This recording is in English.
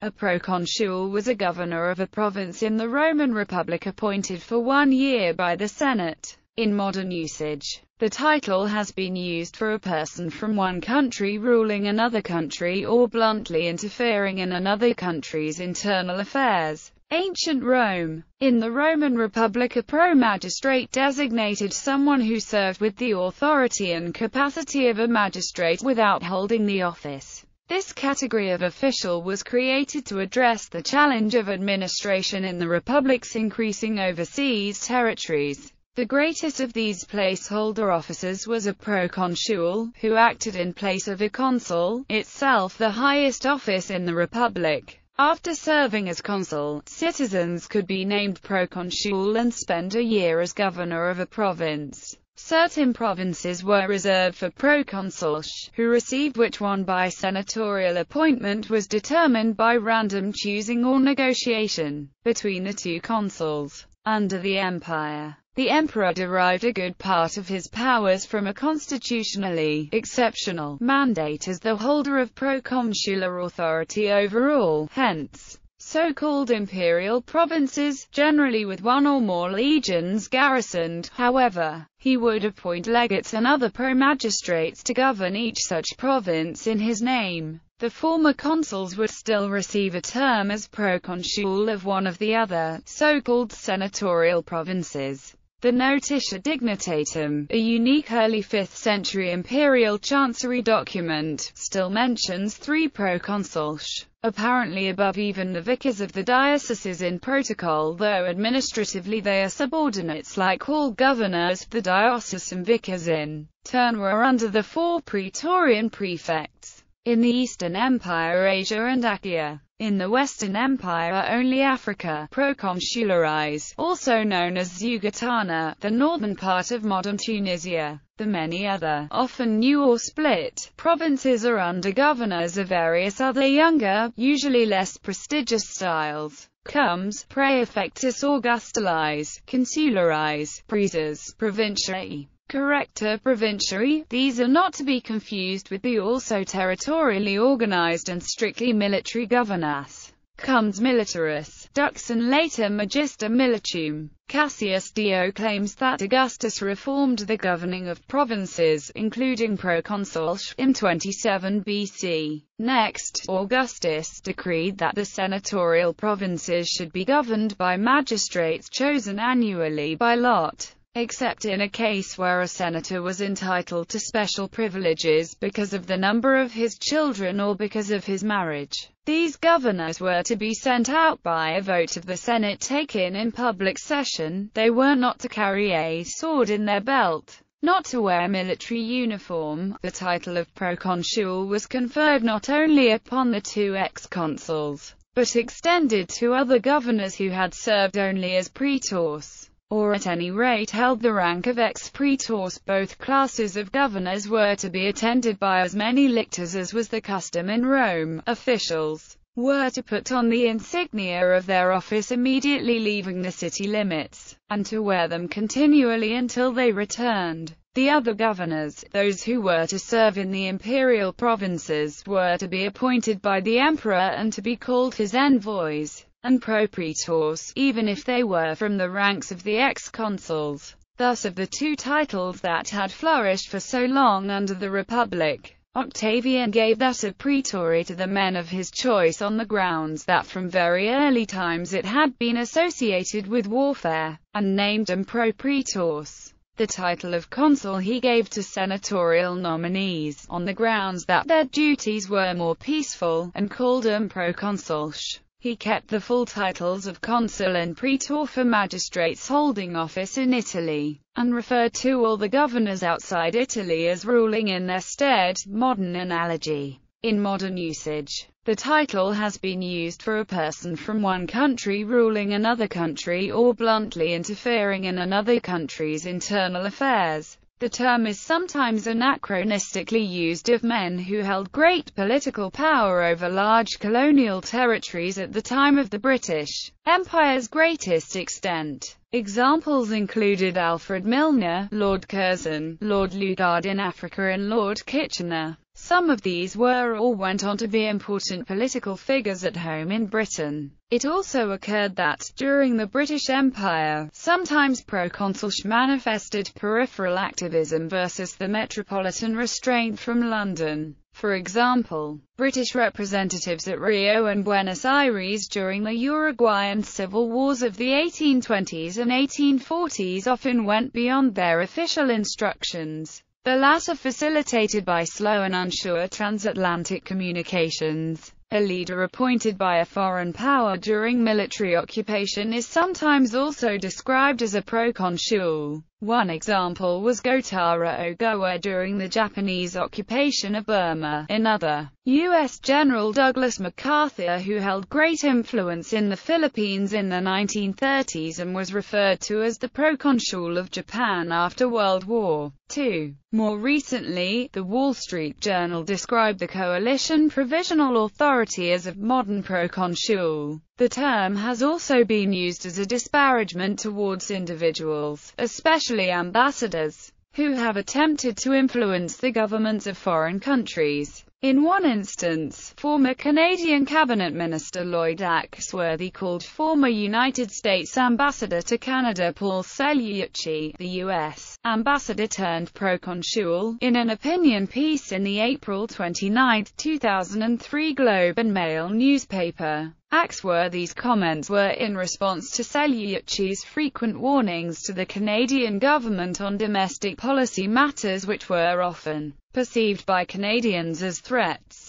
A proconsul was a governor of a province in the Roman Republic appointed for 1 year by the Senate. In modern usage, the title has been used for a person from one country ruling another country or bluntly interfering in another country's internal affairs. Ancient Rome. In the Roman Republic, a pro-magistrate designated someone who served with the authority and capacity of a magistrate without holding the office. This category of official was created to address the challenge of administration in the Republic's increasing overseas territories. The greatest of these placeholder officers was a proconsul, who acted in place of a consul, itself the highest office in the Republic. After serving as consul, citizens could be named proconsul and spend a year as governor of a province. Certain provinces were reserved for proconsuls, who received which one by senatorial appointment was determined by random choosing or negotiation between the two consuls. Under the empire, the emperor derived a good part of his powers from a constitutionally exceptional mandate as the holder of proconsular authority over all, hence, so-called imperial provinces, generally with one or more legions garrisoned. However, he would appoint legates and other pro-magistrates to govern each such province in his name. The former consuls would still receive a term as proconsul of one of the other, so-called senatorial provinces. The Notitia Dignitatum, a unique early 5th century imperial chancery document, still mentions 3 proconsuls, apparently above even the vicars of the dioceses in protocol, though administratively they are subordinates like all governors. The diocesan vicars in turn were under the 4 praetorian prefects. In the Eastern Empire, Asia and Achaia. In the Western Empire, only Africa, proconsularize, also known as Zugatana, the northern part of modern Tunisia. The many other, often new or split, provinces are under governors of various other younger, usually less prestigious styles. Comes, praefectus augustalize, consularize, praesas, provinciae. Corrector provinciae. These are not to be confused with the also territorially organized and strictly military governance. Comes militaris, dux and later magister militum. Cassius Dio claims that Augustus reformed the governing of provinces, including proconsuls, in 27 BC. Next, Augustus decreed that the senatorial provinces should be governed by magistrates chosen annually by lot, except in a case where a senator was entitled to special privileges because of the number of his children or because of his marriage. These governors were to be sent out by a vote of the Senate taken in public session. They were not to carry a sword in their belt, not to wear military uniform. The title of proconsul was conferred not only upon the 2 ex-consuls, but extended to other governors who had served only as praetors, or at any rate held the rank of ex-praetors. Both classes of governors were to be attended by as many lictors as was the custom in Rome. Officials were to put on the insignia of their office immediately leaving the city limits, and to wear them continually until they returned. The other governors, those who were to serve in the imperial provinces, were to be appointed by the emperor and to be called his envoys and propraetors, even if they were from the ranks of the ex-consuls. Thus of the 2 titles that had flourished for so long under the Republic, Octavian gave that of praetory to the men of his choice on the grounds that from very early times it had been associated with warfare, and named them propraetors. The title of consul he gave to senatorial nominees, on the grounds that their duties were more peaceful, and called them proconsuls. He kept the full titles of consul and praetor for magistrates holding office in Italy, and referred to all the governors outside Italy as ruling in their stead. Modern analogy. In modern usage, the title has been used for a person from one country ruling another country or bluntly interfering in another country's internal affairs. The term is sometimes anachronistically used of men who held great political power over large colonial territories at the time of the British Empire's greatest extent. Examples included Alfred Milner, Lord Curzon, Lord Lugard in Africa and Lord Kitchener. Some of these were or went on to be important political figures at home in Britain. It also occurred that, during the British Empire, sometimes proconsuls manifested peripheral activism versus the metropolitan restraint from London. For example, British representatives at Rio and Buenos Aires during the Uruguayan civil wars of the 1820s and 1840s often went beyond their official instructions, the latter facilitated by slow and unsure transatlantic communications. A leader appointed by a foreign power during military occupation is sometimes also described as a proconsul. One example was Gotara Ogowa during the Japanese occupation of Burma. Another, U.S. General Douglas MacArthur, who held great influence in the Philippines in the 1930s and was referred to as the Proconsul of Japan after World War II. More recently, the Wall Street Journal described the coalition provisional authority as a modern proconsul. The term has also been used as a disparagement towards individuals, especially ambassadors, who have attempted to influence the governments of foreign countries. In one instance, former Canadian Cabinet Minister Lloyd Axworthy called former United States Ambassador to Canada Paul Ssolbergj, the U.S. ambassador turned proconsul, in an opinion piece in the April 29, 2003 Globe and Mail newspaper. Axworthy's comments were in response to Ssolbergj's frequent warnings to the Canadian government on domestic policy matters which were often perceived by Canadians as threats.